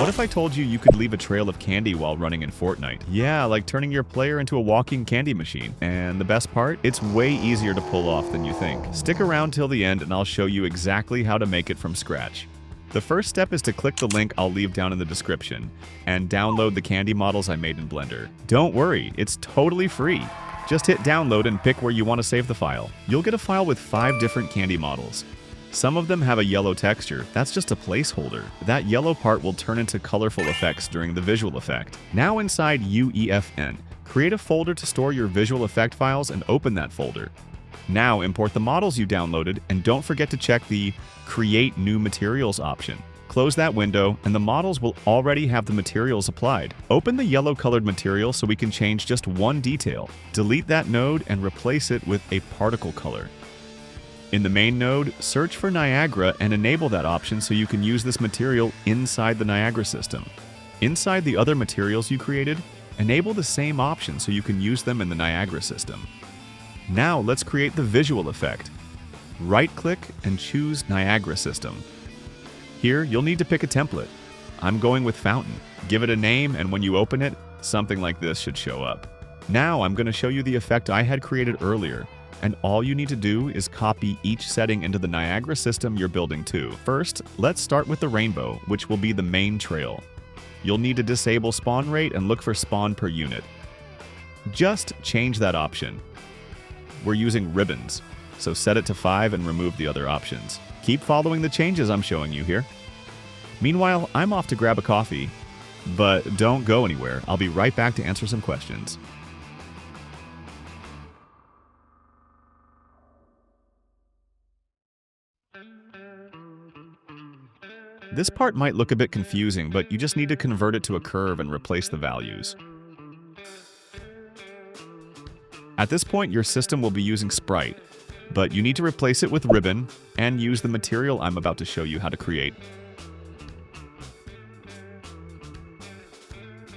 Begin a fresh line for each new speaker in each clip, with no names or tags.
What if I told you you could leave a trail of candy while running in Fortnite? Yeah, like turning your player into a walking candy machine. And the best part? It's way easier to pull off than you think. Stick around till the end and I'll show you exactly how to make it from scratch. The first step is to click the link I'll leave down in the description and download the candy models I made in Blender. Don't worry, it's totally free. Just hit download and pick where you want to save the file. You'll get a file with 5 different candy models. Some of them have a yellow texture. That's just a placeholder. That yellow part will turn into colorful effects during the visual effect. Now inside UEFN, create a folder to store your visual effect files and open that folder. Now import the models you downloaded and don't forget to check the Create New Materials option. Close that window and the models will already have the materials applied. Open the yellow colored material so we can change just one detail. Delete that node and replace it with a particle color. In the main node, search for Niagara and enable that option so you can use this material inside the Niagara system. Inside the other materials you created, enable the same option so you can use them in the Niagara system. Now let's create the visual effect. Right-click and choose Niagara system. Here, you'll need to pick a template. I'm going with Fountain. Give it a name, and when you open it, something like this should show up. Now I'm going to show you the effect I had created earlier. And all you need to do is copy each setting into the Niagara system you're building to. First, let's start with the rainbow, which will be the main trail. You'll need to disable spawn rate and look for spawn per unit. Just change that option. We're using ribbons, so set it to 5 and remove the other options. Keep following the changes I'm showing you here. Meanwhile, I'm off to grab a coffee, but don't go anywhere. I'll be right back to answer some questions. This part might look a bit confusing, but you just need to convert it to a curve and replace the values. At this point, your system will be using sprite, but you need to replace it with ribbon and use the material I'm about to show you how to create.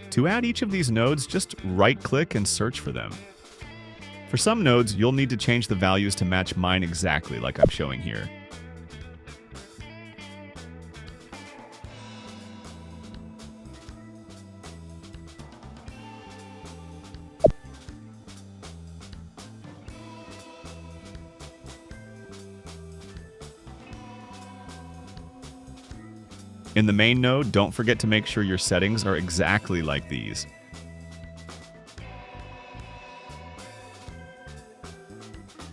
To add each of these nodes, just right-click and search for them. For some nodes, you'll need to change the values to match mine exactly like I'm showing here. In the main node, don't forget to make sure your settings are exactly like these.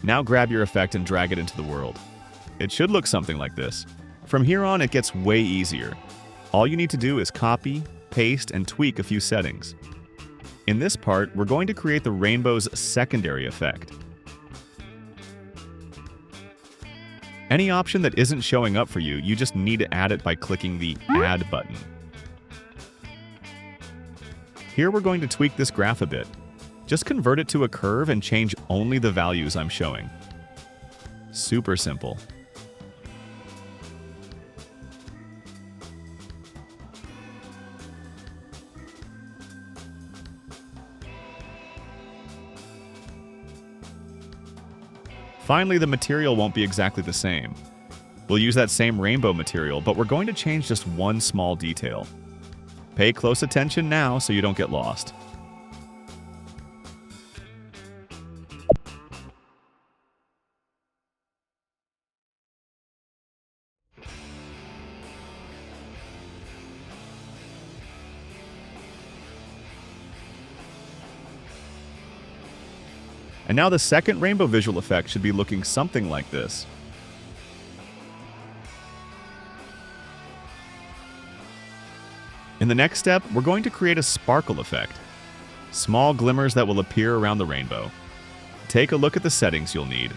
Now grab your effect and drag it into the world. It should look something like this. From here on, it gets way easier. All you need to do is copy, paste, and tweak a few settings. In this part, we're going to create the rainbow's secondary effect. Any option that isn't showing up for you, you just need to add it by clicking the Add button. Here we're going to tweak this graph a bit. Just convert it to a curve and change only the values I'm showing. Super simple. Finally, the material won't be exactly the same. We'll use that same rainbow material, but we're going to change just one small detail. Pay close attention now so you don't get lost. And now the second rainbow visual effect should be looking something like this. In the next step, we're going to create a sparkle effect. Small glimmers that will appear around the rainbow. Take a look at the settings you'll need.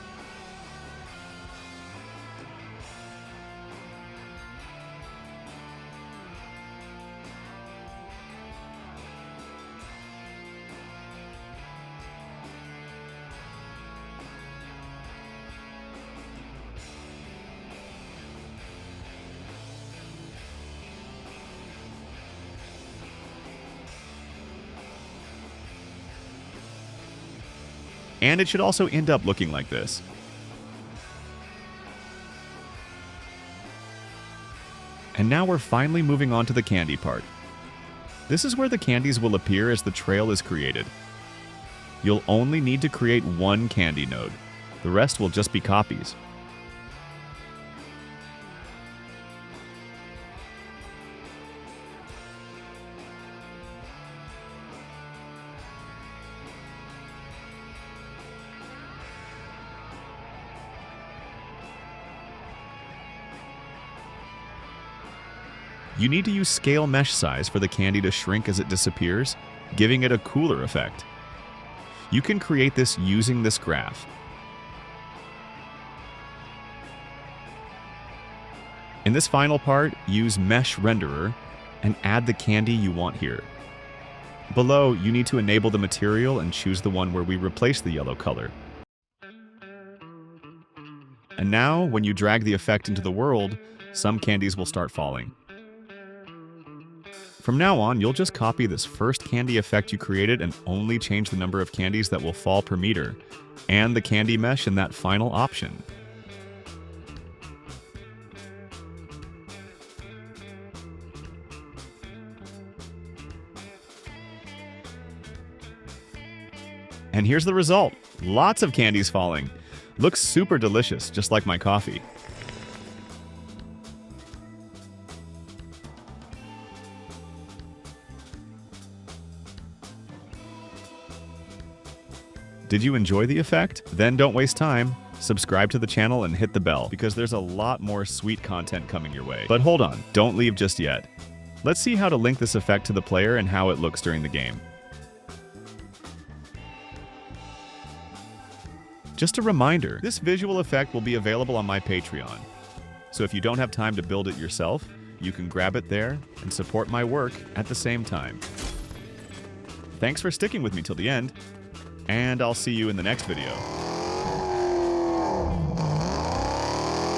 And it should also end up looking like this. And now we're finally moving on to the candy part. This is where the candies will appear as the trail is created. You'll only need to create one candy node. The rest will just be copies. You need to use scale mesh size for the candy to shrink as it disappears, giving it a cooler effect. You can create this using this graph. In this final part, use Mesh Renderer and add the candy you want here. Below, you need to enable the material and choose the one where we replace the yellow color. And now, when you drag the effect into the world, some candies will start falling. From now on, you'll just copy this first candy effect you created and only change the number of candies that will fall per meter, and the candy mesh in that final option. And here's the result. Lots of candies falling. Looks super delicious, just like my coffee. Did you enjoy the effect? Then don't waste time. Subscribe to the channel and hit the bell, because there's a lot more sweet content coming your way. But hold on, don't leave just yet. Let's see how to link this effect to the player and how it looks during the game. Just a reminder, this visual effect will be available on my Patreon. So if you don't have time to build it yourself, you can grab it there and support my work at the same time. Thanks for sticking with me till the end, and I'll see you in the next video.